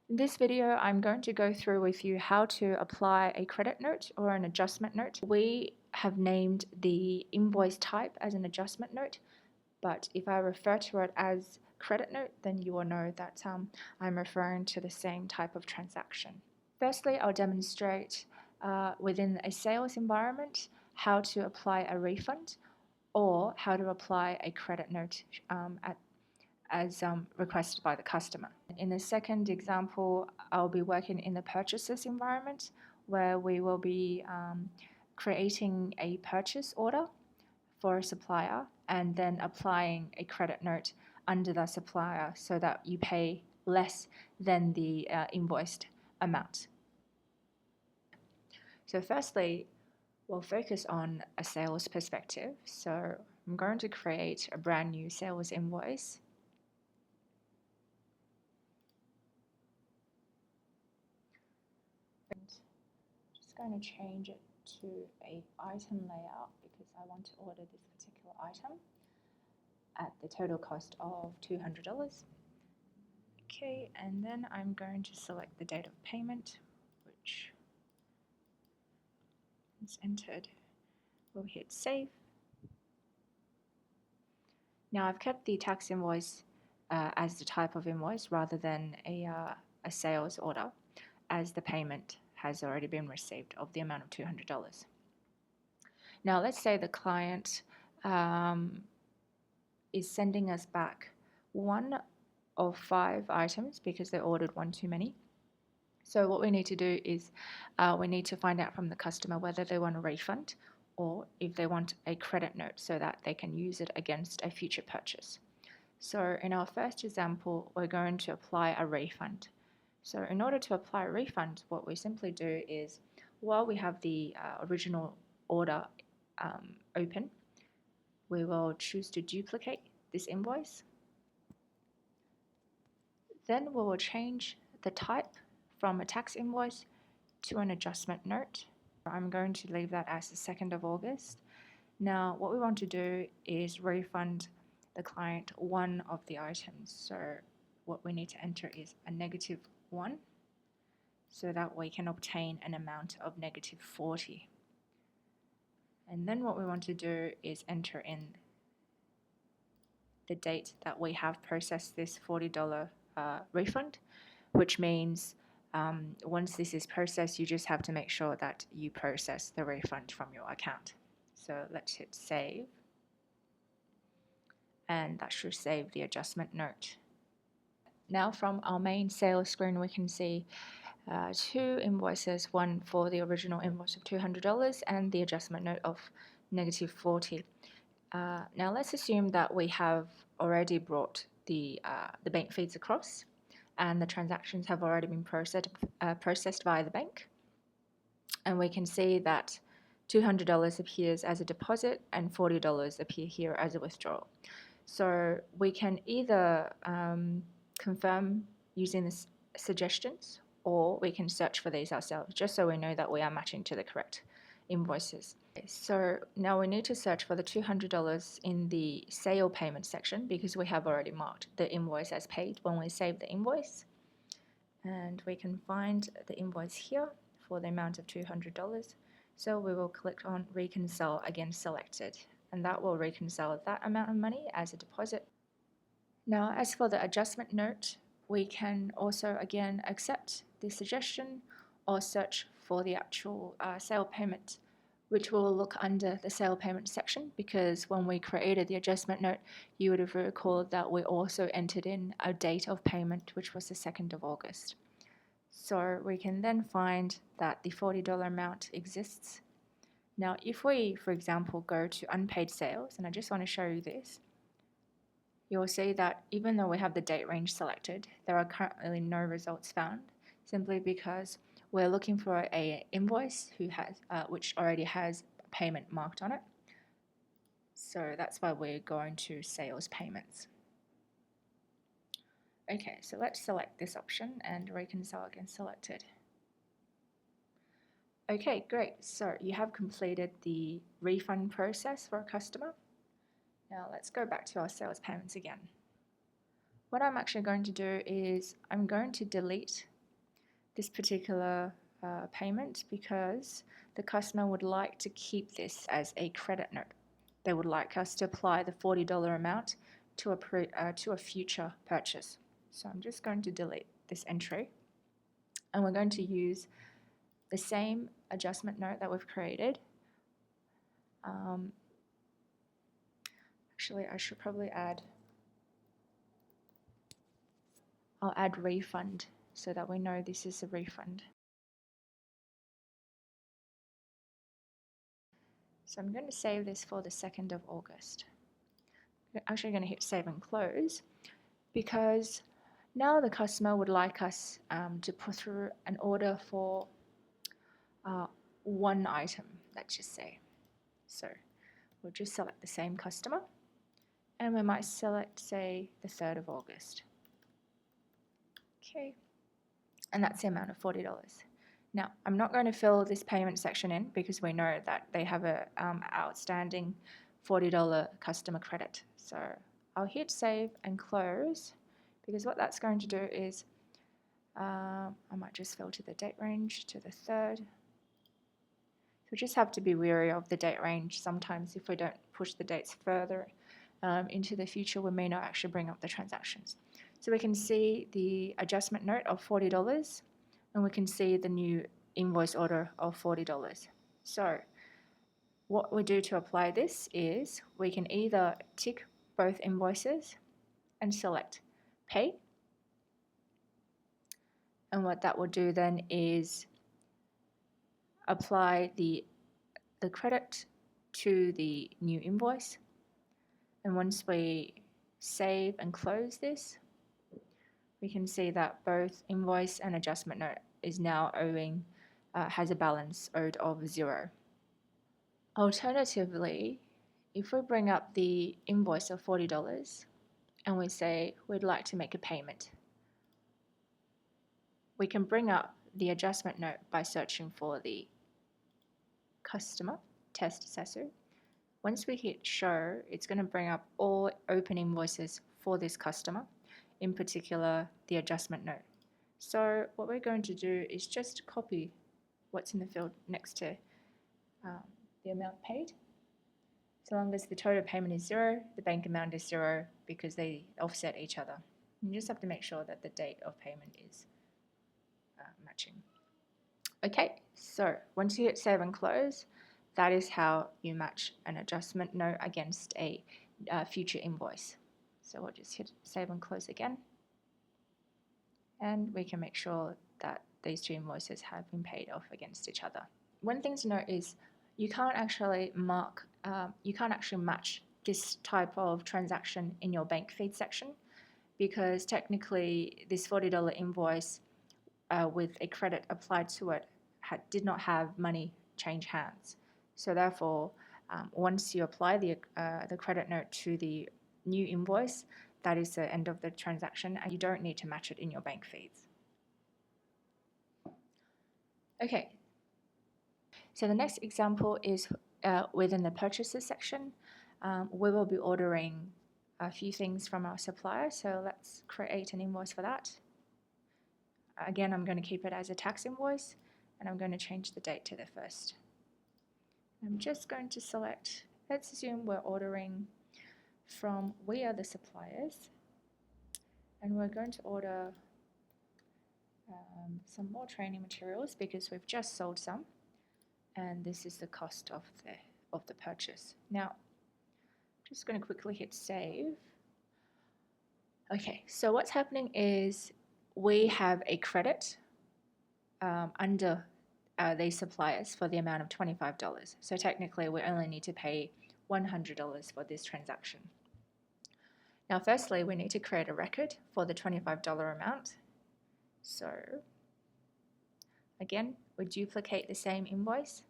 In this video, I'm going to go through with you how to apply a credit note or an adjustment note. We have named the invoice type as an adjustment note, but if I refer to it as credit note, then you will know that I'm referring to the same type of transaction. Firstly, I'll demonstrate within a sales environment how to apply a refund or how to apply a credit note as requested by the customer. In the second example, I'll be working in the purchases environment where we will be creating a purchase order for a supplier and then applying a credit note under the supplier so that you pay less than the invoiced amount. So firstly, we'll focus on a sales perspective. So I'm going to create a brand new sales invoice. Just going to change it to a item layout because I want to order this particular item at the total cost of $200. Okay, and then I'm going to select the date of payment, which is entered. We'll hit save. Now I've kept the tax invoice as the type of invoice rather than a sales order, as the payment has already been received of the amount of $200. Now let's say the client is sending us back one of 5 items because they ordered one too many. So what we need to do is we need to find out from the customer whether they want a refund or if they want a credit note so that they can use it against a future purchase. So in our first example, we're going to apply a refund. So in order to apply a refund, what we simply do is, while we have the original order open, we will choose to duplicate this invoice. Then we will change the type from a tax invoice to an adjustment note. I'm going to leave that as the 2nd of August. Now what we want to do is refund the client one of the items. So what we need to enter is a -1 so that we can obtain an amount of -40. And then what we want to do is enter in the date that we have processed this $40 refund, which means once this is processed, you just have to make sure that you process the refund from your account. So let's hit save, and that should save the adjustment note. Now from our main sales screen, we can see 2 invoices, one for the original invoice of $200 and the adjustment note of -40. Now let's assume that we have already brought the bank feeds across and the transactions have already been processed via the bank, and we can see that $200 appears as a deposit and $40 appear here as a withdrawal. So we can either confirm using the suggestions, or we can search for these ourselves just so we know that we are matching to the correct invoices. So now we need to search for the $200 in the sale payment section because we have already marked the invoice as paid when we save the invoice. And we can find the invoice here for the amount of $200. So we will click on reconcile again selected, and that will reconcile that amount of money as a deposit. Now as for the adjustment note, we can also again accept the suggestion or search for the actual sale payment, which will look under the sale payment section, because when we created the adjustment note, you would have recalled that we also entered in a date of payment, which was the 2nd of August. So we can then find that the $40 amount exists. Now if we, for example, go to unpaid sales, and I just want to show you this, you'll see that even though we have the date range selected, there are currently no results found, simply because we're looking for a invoice which already has payment marked on it. So that's why we're going to sales payments. Okay, so let's select this option and reconcile against selected. Okay, great. So you have completed the refund process for a customer. Now let's go back to our sales payments again. What I'm actually going to do is I'm going to delete this particular payment because the customer would like to keep this as a credit note. They would like us to apply the $40 amount to a future purchase. So I'm just going to delete this entry, and we're going to use the same adjustment note that we've created. Actually, I should probably I'll add refund so that we know this is a refund. So I'm going to save this for the 2nd of August. I'm actually going to hit save and close because now the customer would like us to put through an order for one item, let's just say. So we'll just select the same customer and we might select, say, the 3rd of August. Okay, and that's the amount of $40. Now, I'm not going to fill this payment section in because we know that they have a outstanding $40 customer credit. So I'll hit save and close because what that's going to do is I might just filter the date range to the 3rd. So we just have to be wary of the date range. Sometimes if we don't push the dates further into the future, we may not actually bring up the transactions. So we can see the adjustment note of $40 and we can see the new invoice order of $40. So what we do to apply this is we can either tick both invoices and select pay. And what that will do then is apply the credit to the new invoice. And once we save and close this, we can see that both invoice and adjustment note is now owing, has a balance owed of 0. Alternatively, if we bring up the invoice of $40 and we say we'd like to make a payment, we can bring up the adjustment note by searching for the customer, test Saasu. Once we hit show, it's going to bring up all open invoices for this customer, in particular the adjustment note. So what we're going to do is just copy what's in the field next to the amount paid. So long as the total payment is 0, the bank amount is 0 because they offset each other. You just have to make sure that the date of payment is matching. Okay, so once you hit save and close, that is how you match an adjustment note against a future invoice. So we'll just hit save and close again. And we can make sure that these two invoices have been paid off against each other. One thing to note is you can't actually match this type of transaction in your bank feed section because technically this $40 invoice with a credit applied to it did not have money change hands. So therefore, once you apply the credit note to the new invoice, that is the end of the transaction and you don't need to match it in your bank feeds. Okay, so the next example is within the purchases section. We will be ordering a few things from our supplier, so let's create an invoice for that. Again, I'm going to keep it as a tax invoice and I'm going to change the date to the 1st. I'm just going to select, let's assume we're ordering from We Are the Suppliers, and we're going to order some more training materials because we've just sold some, and this is the cost of the purchase. Now, I'm just going to quickly hit save. Okay, so what's happening is we have a credit under these suppliers for the amount of $25. So technically, we only need to pay $100 for this transaction. Now, firstly, we need to create a record for the $25 amount. So, again, we duplicate the same invoice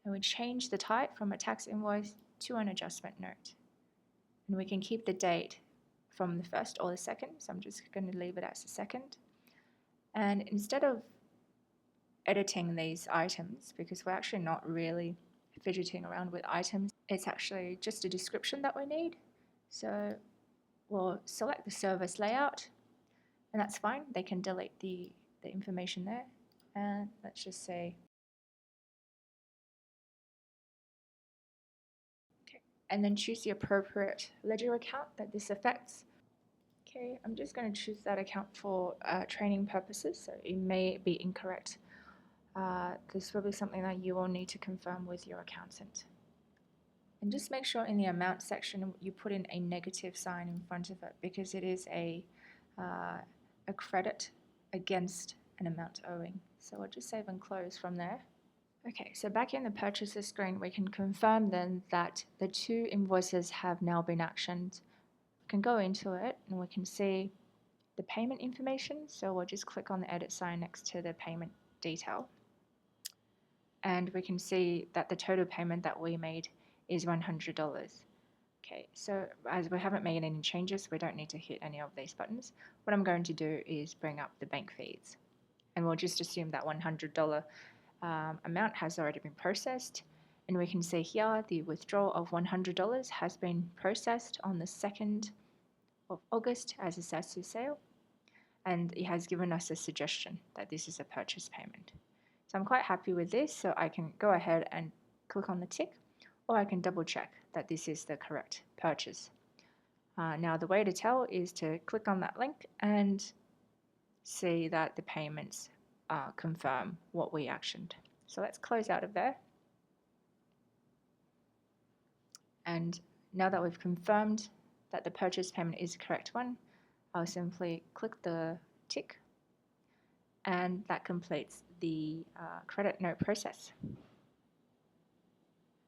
and we change the type from a tax invoice to an adjustment note. And we can keep the date from the 1st or the 2nd, so I'm just going to leave it as the 2nd. And instead of editing these items, because we're actually not really fidgeting around with items, it's actually just a description that we need. So we'll select the service layout, and that's fine. They can delete the the information there, and let's just say, okay, and then choose the appropriate ledger account that this affects. Okay, I'm just going to choose that account for training purposes, so it may be incorrect. This will be something that you will need to confirm with your accountant. And just make sure in the amount section you put in a negative sign in front of it, because it is a credit against an amount owing. So I'll just save and close from there. Okay, so back in the purchaser screen, we can confirm then that the 2 invoices have now been actioned. We can go into it and we can see the payment information. So we'll just click on the edit sign next to the payment detail. And we can see that the total payment that we made is $100. Okay, so as we haven't made any changes, we don't need to hit any of these buttons. What I'm going to do is bring up the bank feeds, and we'll just assume that $100 amount has already been processed. And we can see here the withdrawal of $100 has been processed on the 2nd of August as a Saasu sale, and it has given us a suggestion that this is a purchase payment. So I'm quite happy with this, so I can go ahead and click on the tick, or I can double check that this is the correct purchase. Now the way to tell is to click on that link and see that the payments confirm what we actioned. So let's close out of there. And now that we've confirmed that the purchase payment is the correct one, I'll simply click the tick, and that completes the credit note process.